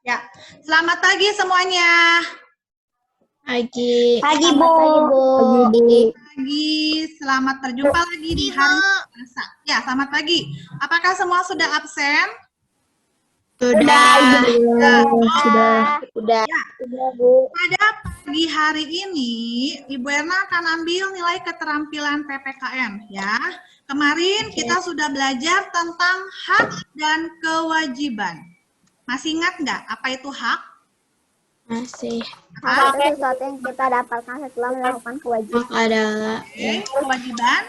Ya, selamat pagi semuanya. Pagi. Pagi, Bu. Pagi, selamat berjumpa lagi di hari Selasa. Ya, selamat pagi. Apakah semua sudah absen? Sudah. Sudah. Ya, Bu. pada pagi hari ini, Ibu Erna akan ambil nilai keterampilan PPKN. Ya, kemarin kita sudah belajar tentang hak dan kewajiban. Masih ingat nggak apa itu hak? Masih. Hak itu sesuatu yang kita dapatkan setelah melakukan kewajiban. Hak adalah Kewajiban?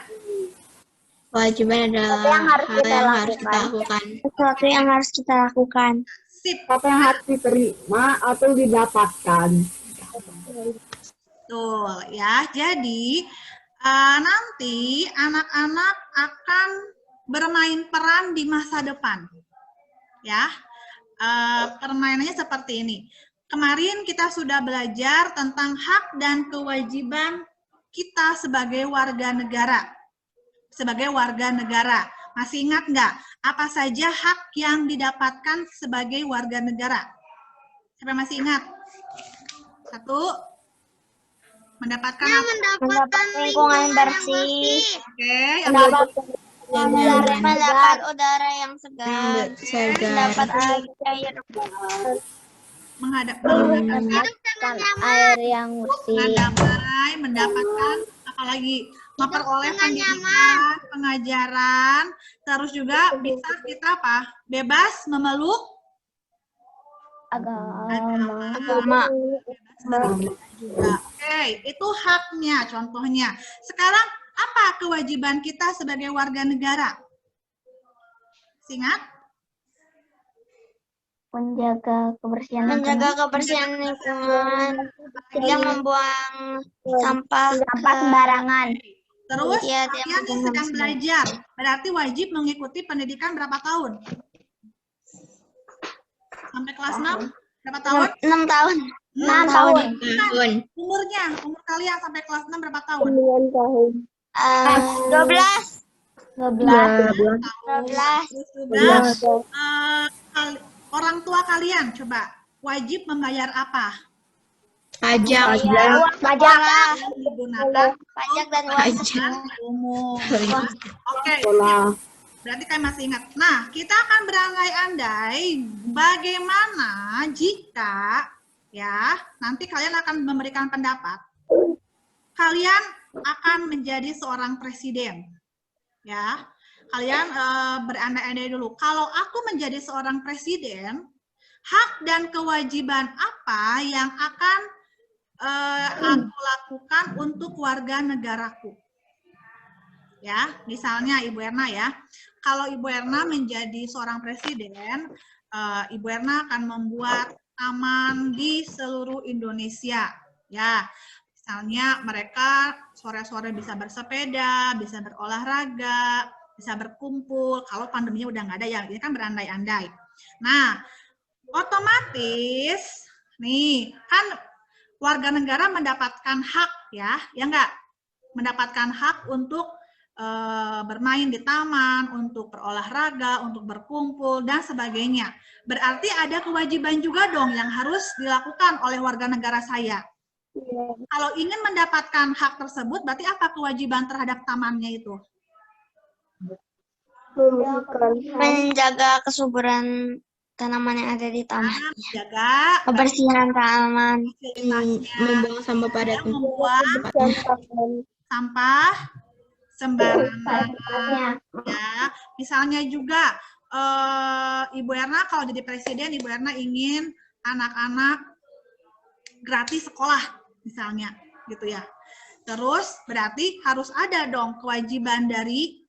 kewajiban adalah Sesuatu yang harus hal kita yang harus kita lakukan. lakukan. Sesuatu yang harus kita lakukan. Sip. Apa yang harus diterima atau didapatkan? Betul ya. Jadi nanti anak-anak akan bermain peran di masa depan. Ya. Permainannya seperti ini. Kemarin kita sudah belajar tentang hak dan kewajiban kita sebagai warga negara. Sebagai warga negara. Masih ingat nggak apa saja hak yang didapatkan sebagai warga negara? Siapa masih ingat? Satu, mendapatkan apa? Mendapat lingkungan bersih. Oke, Mendapat udara yang segar. Mendapat Air mendapatkan air yang bersih. damai, mendapatkan apalagi memperoleh pendidikan, pengajaran, terus juga bisa kita apa? Bebas memeluk Agama. juga. Oke, itu haknya contohnya. Sekarang apa kewajiban kita sebagai warga negara? Ingat? Menjaga kebersihan lingkungan. Tidak membuang sampah sembarangan. Terus Iya, kalian yang sedang belajar, berarti wajib mengikuti pendidikan berapa tahun? Sampai kelas 6? Berapa tahun? 6 tahun. 6 tahun. Umur kalian sampai kelas 6 berapa tahun? 12. 12. Orang tua kalian coba wajib membayar apa? Pajak. Pajak. Digunakan Pajak dan Pajak. umum. Oke, Sekolah. berarti kalian masih ingat. Nah, kita akan berandai-andai bagaimana jika ya nanti kalian akan memberikan pendapat. Kalian akan menjadi seorang presiden. Ya, kalian berandai-andai dulu. Kalau aku menjadi seorang presiden, hak dan kewajiban apa yang akan aku lakukan untuk warga negaraku? Ya, misalnya Ibu Erna ya. Kalau Ibu Erna menjadi seorang presiden, Ibu Erna akan membuat taman di seluruh Indonesia. Ya, misalnya mereka sore-sore bisa bersepeda, bisa berolahraga, bisa berkumpul. Kalau pandeminya udah nggak ada ya, ini kan berandai-andai. Nah, otomatis nih kan warga negara mendapatkan hak ya nggak? Mendapatkan hak untuk bermain di taman, untuk berolahraga, untuk berkumpul dan sebagainya. Berarti ada kewajiban juga dong yang harus dilakukan oleh warga negara saya. Kalau ingin mendapatkan hak tersebut, berarti apa kewajiban terhadap tamannya itu? Menjaga kesuburan tanaman yang ada di taman. Menjaga Kebersihan tanaman. Membuang sampah pada membuang sampah sembarangan. Ya, misalnya juga Ibu Erna kalau jadi presiden, Ibu Erna ingin anak-anak gratis sekolah misalnya, gitu ya. Terus berarti harus ada dong kewajiban dari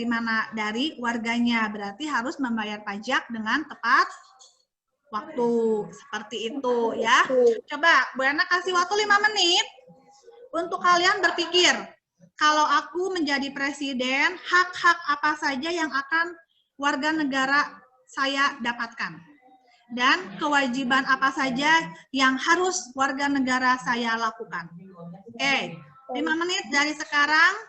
mana? Dari warganya. Berarti harus membayar pajak dengan tepat waktu. Seperti itu ya. Coba Bu Erna kasih waktu 5 menit untuk kalian berpikir. Kalau aku menjadi presiden, hak-hak apa saja yang akan warga negara saya dapatkan? Dan kewajiban apa saja yang harus warga negara saya lakukan? Oke, 5 menit dari sekarang.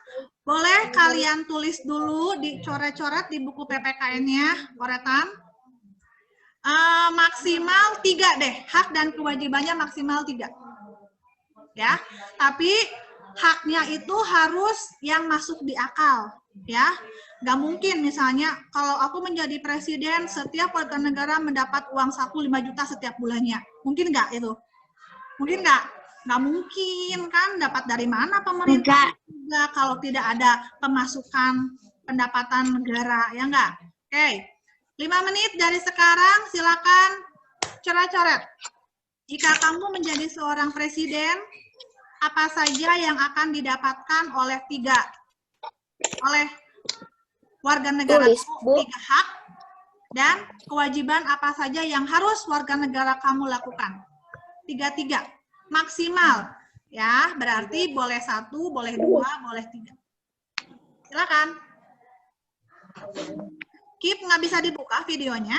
Boleh kalian tulis dulu, dicoret-coret di buku PPKN-nya, coretan. Maksimal 3 deh. Hak dan kewajibannya maksimal 3. Ya, tapi haknya itu harus yang masuk di akal. Ya, nggak mungkin misalnya kalau aku menjadi presiden, setiap warga negara mendapat uang saku 5 juta setiap bulannya. Mungkin nggak itu? Mungkin nggak? Nggak mungkin kan? Dapat dari mana pemerintah? Nggak, kalau tidak ada pemasukan pendapatan negara, ya nggak? Oke, 5 menit dari sekarang, silakan coret-coret. Jika kamu menjadi seorang presiden, apa saja yang akan didapatkan oleh warga negara, 3 hak, dan kewajiban apa saja yang harus warga negara kamu lakukan. 3 maksimal, ya, berarti boleh 1, boleh 2, boleh 3. Silakan. Kip, nggak bisa dibuka videonya.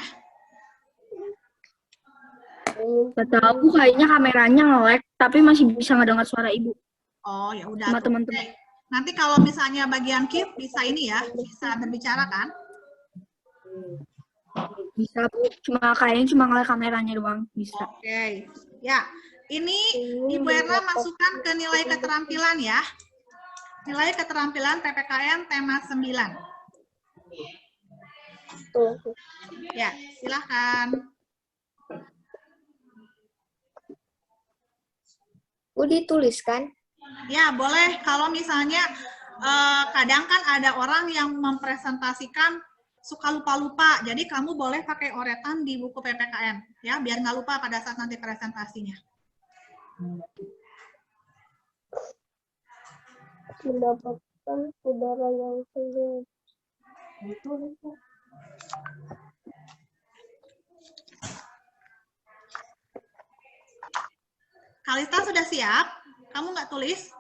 Gak tahu, kayaknya kameranya nge-lag, tapi masih bisa ngedengar suara ibu. Oh, ya udah. Sama teman-teman. Nanti kalau misalnya bagian Kip bisa ini ya, bisa berbicara kan? Bisa, Bu. Kayaknya cuma nge-lag kameranya doang. Bisa. Oke. Ya, ini Ibu Erna masukkan ke nilai keterampilan ya. Nilai keterampilan PPKN tema 9. Ya, silahkan. Dituliskan? Ya, boleh. Kalau misalnya kadang kan ada orang yang mempresentasikan suka lupa-lupa. Jadi kamu boleh pakai oretan di buku PPKN ya, biar nggak lupa pada saat nanti presentasinya. Mendapatkan saudara yang sulit. Kalista sudah siap? Kamu nggak tulis?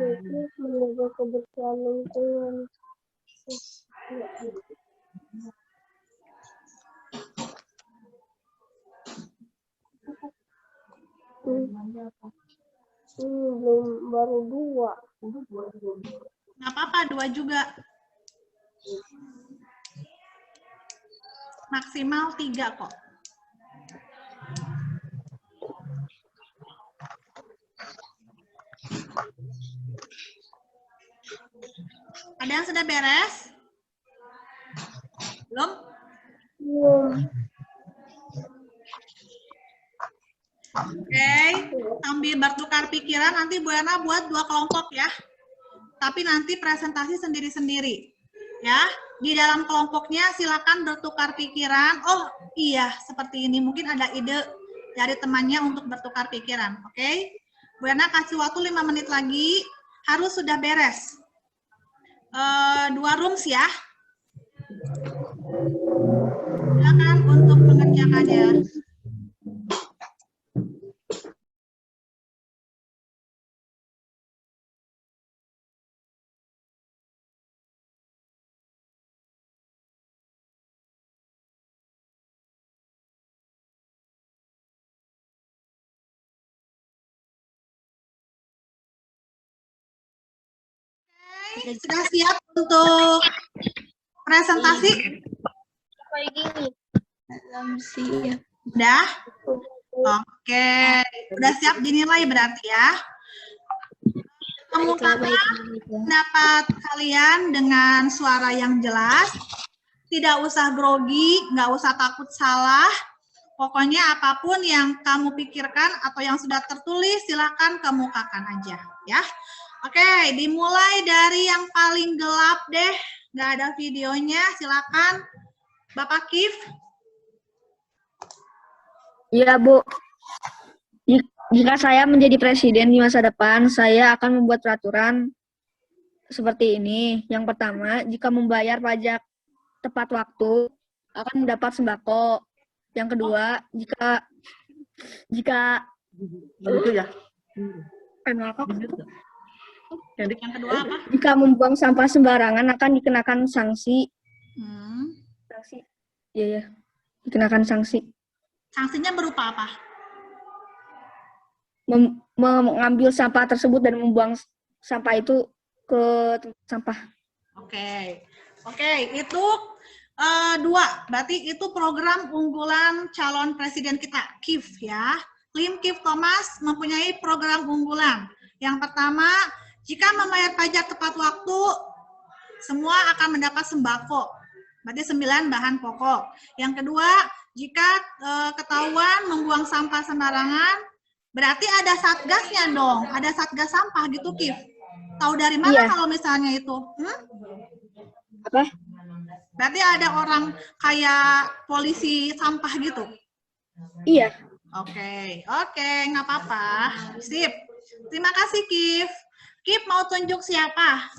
Menjaga kebersihan lingkungan. Belum, baru 2. Nggak apa-apa, 2 juga. Maksimal 3 kok. Ada yang sudah beres? Belum? Belum. Oke, sambil bertukar pikiran, nanti Bu Erna buat 2 kelompok ya. Tapi nanti presentasi sendiri-sendiri. Ya, di dalam kelompoknya silakan bertukar pikiran. Oh iya, seperti ini. Mungkin ada ide dari temannya untuk bertukar pikiran. Oke, Bu Erna kasih waktu 5 menit lagi. Harus sudah beres. 2 rooms ya. Silakan untuk mengerjakannya. Sudah siap untuk presentasi? Udah? Oke. Udah siap dinilai berarti ya? Kemukakan pendapat kalian dengan suara yang jelas. Tidak usah grogi, nggak usah takut salah. Pokoknya apapun yang kamu pikirkan atau yang sudah tertulis, silakan kemukakan aja. Ya. Oke, dimulai dari yang paling gelap deh. Nggak ada videonya, silakan. Bapak Kif. Iya, Bu. Jika saya menjadi presiden di masa depan, saya akan membuat peraturan seperti ini. Yang pertama, jika membayar pajak tepat waktu, akan mendapat sembako. Yang kedua, jika Yang kedua apa? Jika membuang sampah sembarangan akan dikenakan sanksi. Sanksi. Iya, dikenakan sanksi. Sanksinya berupa apa? mengambil sampah tersebut dan membuang sampah itu ke tempat sampah. Oke, itu dua. Berarti itu program unggulan calon presiden kita, KIF ya. Lim Kif Thomas mempunyai program unggulan. Yang pertama, jika membayar pajak tepat waktu, semua akan mendapat sembako. Berarti 9 bahan pokok. Yang kedua, jika ketahuan membuang sampah sembarangan, berarti ada satgasnya dong. Ada satgas sampah gitu, Kif. Tahu dari mana kalau misalnya itu? Apa? Berarti ada orang kayak polisi sampah gitu? Iya. Oke, nggak apa-apa. Sip. Terima kasih, Kif. Kif mau tunjuk siapa?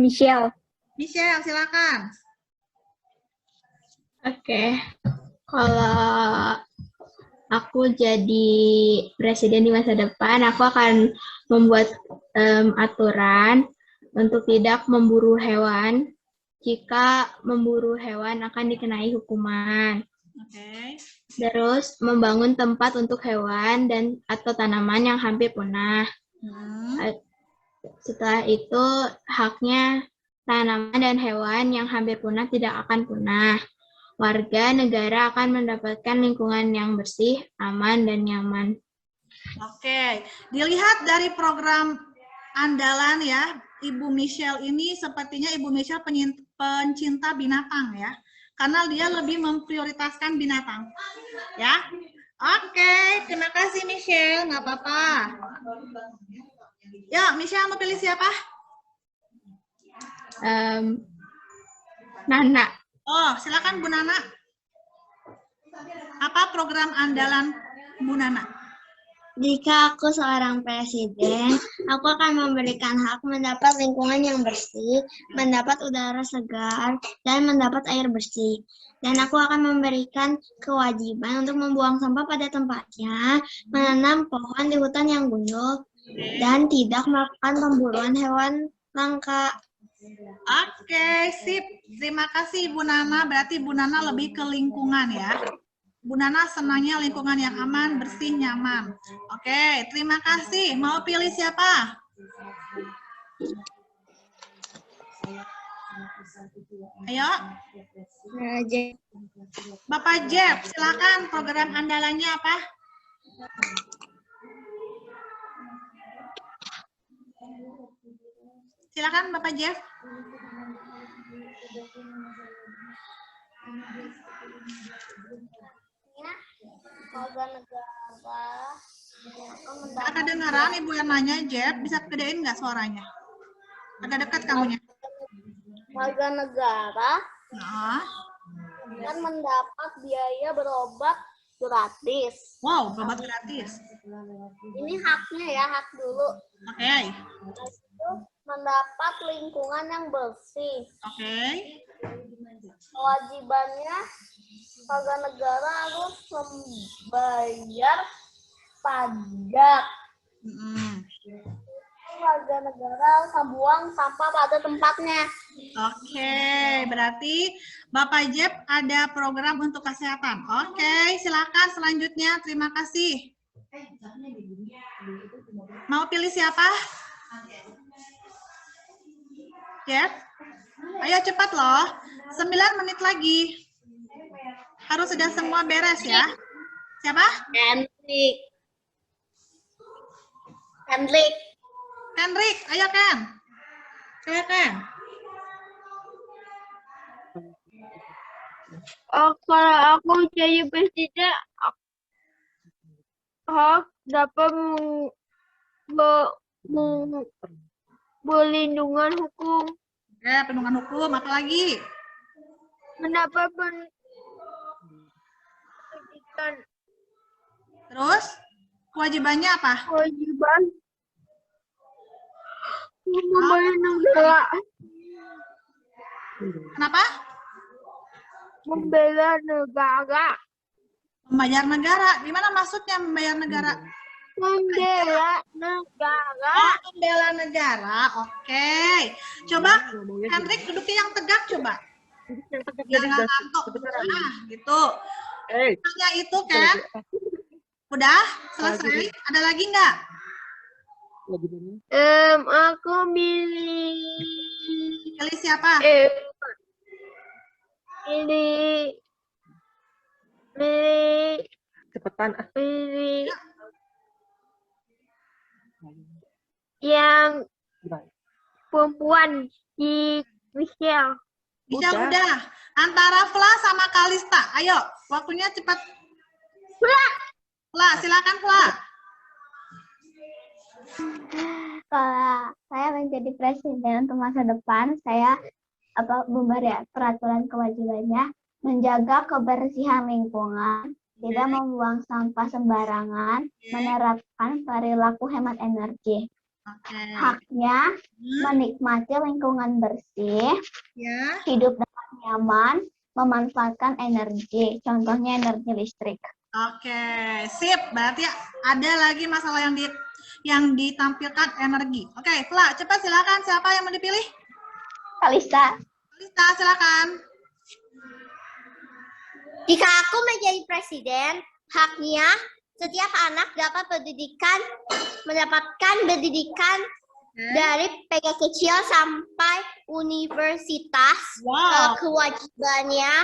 Michelle. Michelle, silakan. Oke, kalau aku jadi presiden di masa depan, aku akan membuat aturan untuk tidak memburu hewan. Jika memburu hewan akan dikenai hukuman. Oke. Terus membangun tempat untuk hewan dan atau tanaman yang hampir punah. Setelah itu haknya tanaman dan hewan yang hampir punah tidak akan punah. Warga negara akan mendapatkan lingkungan yang bersih, aman, dan nyaman. Oke, dilihat dari program andalan ya, Ibu Michelle ini sepertinya Ibu Michelle pencinta binatang ya. Karena dia lebih memprioritaskan binatang. Ya. Oke, terima kasih Michelle, nggak apa-apa. Ya, Michelle mau pilih siapa? Nana. Oh, silakan Bu Nana. Apa program andalan Bu Nana? Jika aku seorang presiden, aku akan memberikan hak mendapat lingkungan yang bersih, mendapat udara segar, dan mendapat air bersih. Dan aku akan memberikan kewajiban untuk membuang sampah pada tempatnya, menanam pohon di hutan yang gundul, dan tidak melakukan pemburuan hewan langka. Oke, sip. Terima kasih Bu Nana. Berarti Bu Nana lebih ke lingkungan ya. Bu Nana senangnya lingkungan yang aman, bersih, nyaman. Oke, terima kasih. Mau pilih siapa? Ayo. Bapak Jeff, silakan program andalannya apa? Silakan Bapak Jeff. Agak kedengaran Ibu yang nanya, Jeff. Bisa gedein nggak suaranya? Agak dekat kamunya. Warga negara Nah. akan mendapat biaya berobat gratis. Wow, berobat gratis. Ini haknya ya, hak dulu. Oke. Itu mendapat lingkungan yang bersih. Oke. Kewajibannya warga negara harus membayar pajak. Warga negara harus membuang sampah pada tempatnya. Oke, berarti Bapak Jeb ada program untuk kesehatan. Oke, silakan selanjutnya. Terima kasih. Mau pilih siapa? Jeb? Ayo cepat loh. 9 menit lagi. Harus sudah semua beres ya. Siapa? Hendrik. Kendrick, ayo Ken. Saya Ken. Kalau aku jadi presiden, hak dapat perlindungan hukum, Oke, perlindungan hukum, apa lagi? mendapat pendidikan, Terus, kewajibannya apa? kewajiban membela negara, Kenapa? membela negara, Membayar negara. Gimana maksudnya membayar negara? membela negara. Oh, membela negara. Oke. Coba, Hendrik duduknya yang tegak coba. Jangan ngantuk. Nah, gitu. Tanya itu kan. Udah? Selesai? Ada lagi nggak? Aku pilih Pilih siapa? pilih pilih Cepetan. pilih yang perempuan di Michelle. Bisa udah. Antara Vla sama Kalista. Ayo, waktunya cepat. Vla, silakan Vla. Kalau saya menjadi presiden untuk masa depan, saya memberi peraturan kewajibannya menjaga kebersihan lingkungan, tidak membuang sampah sembarangan, menerapkan perilaku hemat energi. Oke. Haknya menikmati lingkungan bersih, Ya. hidup dengan nyaman, memanfaatkan energi, contohnya energi listrik. Oke, sip. Berarti ada lagi masalah yang ditampilkan energi. Oke, Vla, cepat silakan. Siapa yang mau dipilih? Kalista. Kalista, silakan. Jika aku menjadi presiden, haknya setiap anak dapat mendapatkan pendidikan dari PK kecil sampai universitas. Wow. Kewajibannya,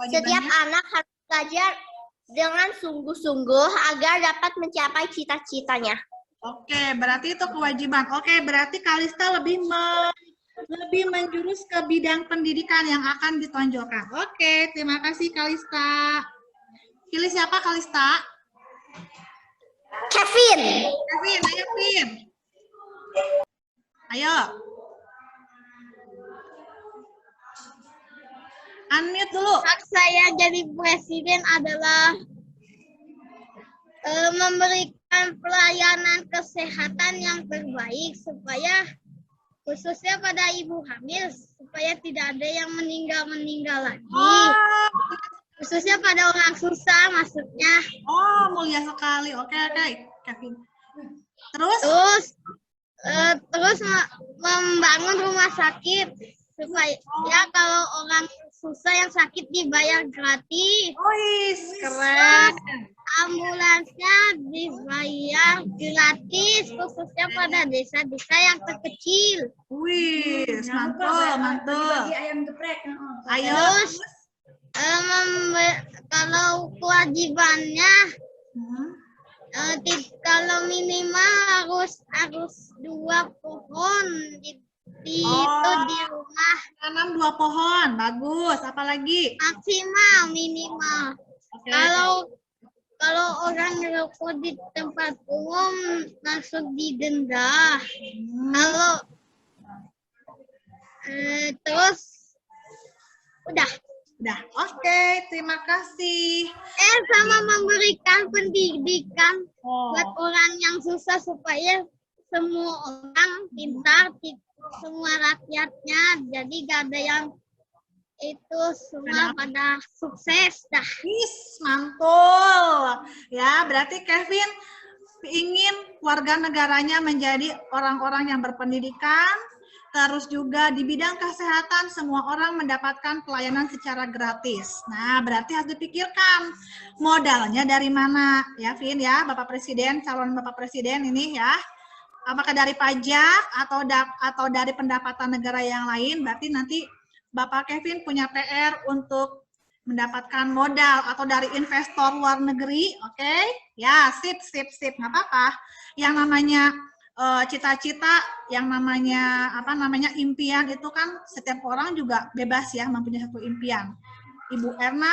setiap anak harus belajar dengan sungguh-sungguh agar dapat mencapai cita-citanya. Oke, berarti itu kewajiban. Oke, berarti Kalista lebih menjurus ke bidang pendidikan yang akan ditonjolkan. Oke, terima kasih Kalista. Pilih siapa Kalista? Kevin. Kevin, ayo Kevin. Ayo. Unmute dulu. Hak saya jadi presiden adalah memberikan pelayanan kesehatan yang terbaik supaya khususnya pada ibu hamil supaya tidak ada yang meninggal lagi. Oh, Khususnya pada orang susah maksudnya. oh, mulia sekali. Oke, Kevin. Terus? Terus membangun rumah sakit supaya ya kalau orang susah yang sakit dibayar gratis. Wih, keren. Ambulansnya dibayar gratis khususnya pada desa-desa yang terkecil. Wih, mantul. Ayo. Terus kalau kewajibannya kalau minimal harus 2 pohon itu di rumah. Tanam 2 pohon, bagus. Apalagi? Maksimal minimal. Oke. Kalau orang ngerokok di tempat umum langsung didenda. Kalau terus udah. Oke, terima kasih. Sama memberikan pendidikan Oh. buat orang yang susah supaya semua orang pintar, semua rakyatnya, jadi gak ada yang itu semua pada sukses dah. Yes, mantul. Ya, berarti Kevin ingin warga negaranya menjadi orang-orang yang berpendidikan, terus juga di bidang kesehatan semua orang mendapatkan pelayanan secara gratis. Nah, berarti harus dipikirkan modalnya dari mana, ya Vin ya, Bapak Presiden, calon Bapak Presiden ini ya. Apakah dari pajak atau dari pendapatan negara yang lain? Berarti nanti Bapak Kevin punya PR untuk mendapatkan modal atau dari investor luar negeri, oke? Ya, sip, nggak apa-apa. Yang namanya cita-cita, yang namanya impian itu kan setiap orang juga bebas ya mempunyai satu impian. Ibu Erna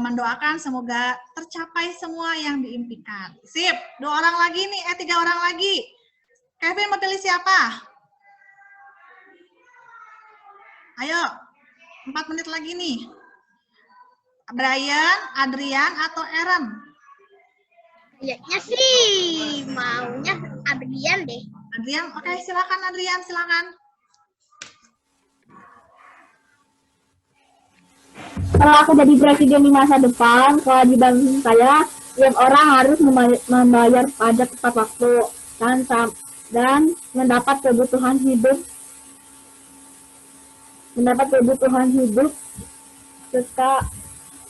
mendoakan semoga tercapai semua yang diimpikan. Sip, 2 orang lagi nih, 3 orang lagi. Kevin mau pilih siapa? Ayo, 4 menit lagi nih. Brian, Adrian, atau Aaron? Kayaknya sih maunya Adrian deh. Adrian, oke, silakan Adrian, silakan. Kalau aku jadi presiden di masa depan, kewajiban saya, setiap orang harus membayar pajak tepat waktu dan mendapat kebutuhan hidup serta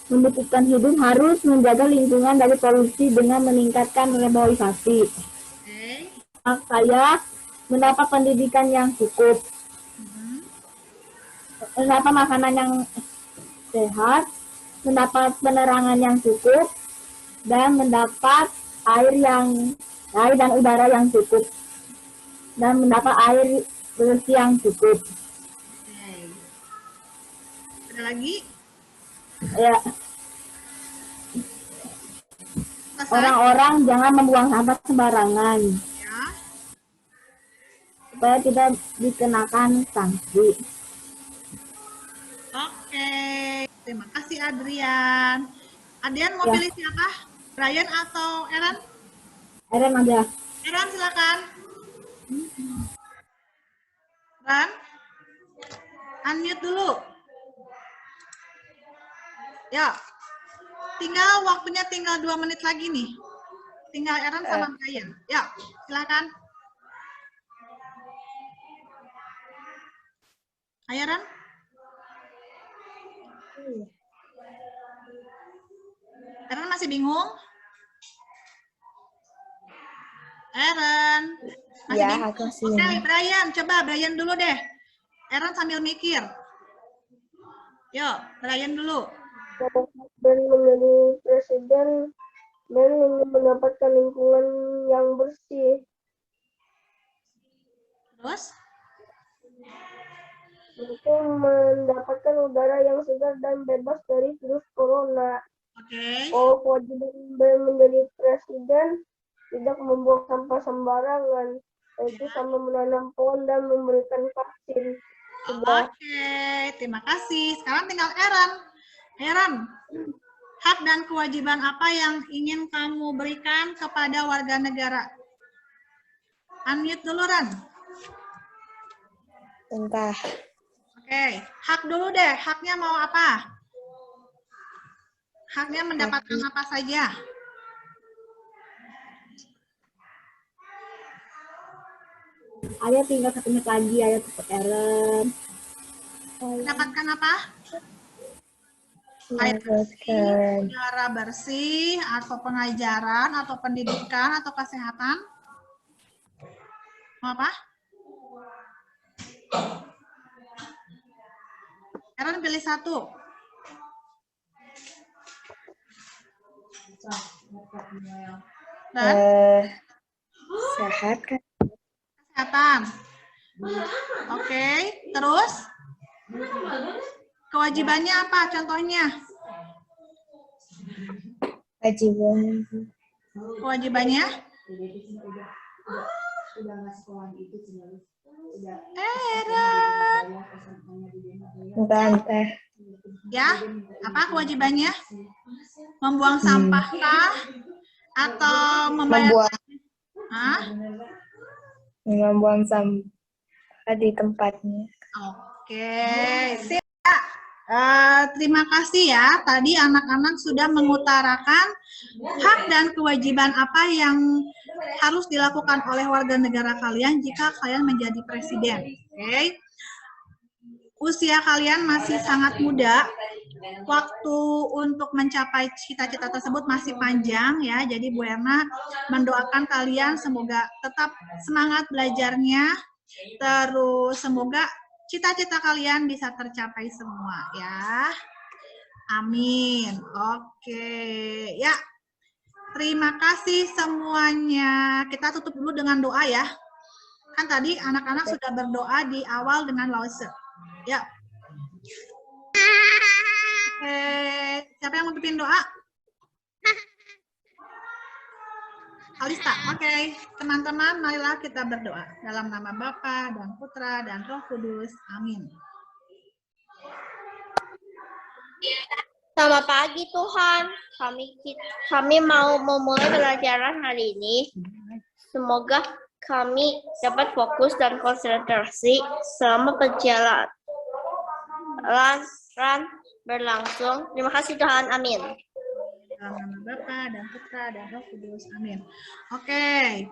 membutuhkan hidup harus menjaga lingkungan dari polusi dengan meningkatkan reboisasi. Oke. Hak saya mendapat pendidikan yang cukup, mendapat makanan yang sehat, mendapat penerangan yang cukup, dan mendapat air dan udara yang cukup, dan mendapat air bersih yang cukup. Oke. Ada lagi? Ya, Selesai? orang-orang jangan membuang sampah sembarangan Ya. supaya tidak dikenakan sanksi. Oke. Terima kasih Adrian. Adrian mau Ya. pilih siapa? Brian atau Aaron? Eren aja. Aaron silakan. Aaron, unmute dulu. Ya, waktunya tinggal 2 menit lagi nih. Tinggal Aaron sama Brian. Ya, silakan. Ayo Aaron. Aaron masih bingung? Aaron. Masih Ya, bingung? aku sih. Oke, Brian. Coba Brian dulu deh. Aaron sambil mikir. Yuk, Brian dulu. Dan menjadi presiden dan ingin mendapatkan lingkungan yang bersih. Terus? Untuk mendapatkan udara yang segar dan bebas dari virus corona. Oke. Kewajiban menjadi presiden tidak membuang sampah sembarangan, yaitu sama menanam pohon dan memberikan vaksin. Oke, terima kasih. Sekarang tinggal Aaron. Aaron, hak dan kewajiban apa yang ingin kamu berikan kepada warga negara? Unmute dulu, Ran. Entah. Oke, hak dulu deh. Haknya mau apa? Haknya mendapatkan apa saja? Ayo tinggal 1 menit lagi, ayo cepet Eren. Mendapatkan apa? Air bersih, udara bersih, atau pengajaran, atau pendidikan, atau kesehatan? Mau apa? Aaron pilih satu. Dan Sehat kan? kesehatan. Oke, terus kewajibannya apa? Contohnya? Kewajibannya? Aaron. Entah. Ya, apa kewajibannya? Membuang sampah kah? Atau membayar? Hah? Membuang sampah di tempatnya. Oke, sip. Terima kasih ya. Tadi anak-anak sudah mengutarakan hak dan kewajiban apa yang harus dilakukan oleh warga negara kalian jika kalian menjadi presiden. Oke. Usia kalian masih sangat muda. Waktu untuk mencapai cita-cita tersebut masih panjang ya. Jadi Bu Erna mendoakan kalian semoga tetap semangat belajarnya. Terus semoga cita-cita kalian bisa tercapai semua ya. Amin. Oke. Ya. Terima kasih semuanya. Kita tutup dulu dengan doa ya. Kan tadi anak-anak sudah berdoa di awal dengan lause. Ya. Oke. Siapa yang mau pimpin doa? Alista, oke. Teman-teman, marilah kita berdoa. Dalam nama Bapa dan Putra dan Roh Kudus. Amin. Selamat pagi Tuhan. Kami mau memulai pelajaran hari ini. Semoga kami dapat fokus dan konsentrasi selama perjalanan berlangsung. Terima kasih Tuhan. Amin. Dalam nama Bapa dan Putra dan Roh Kudus. Amin. Oke.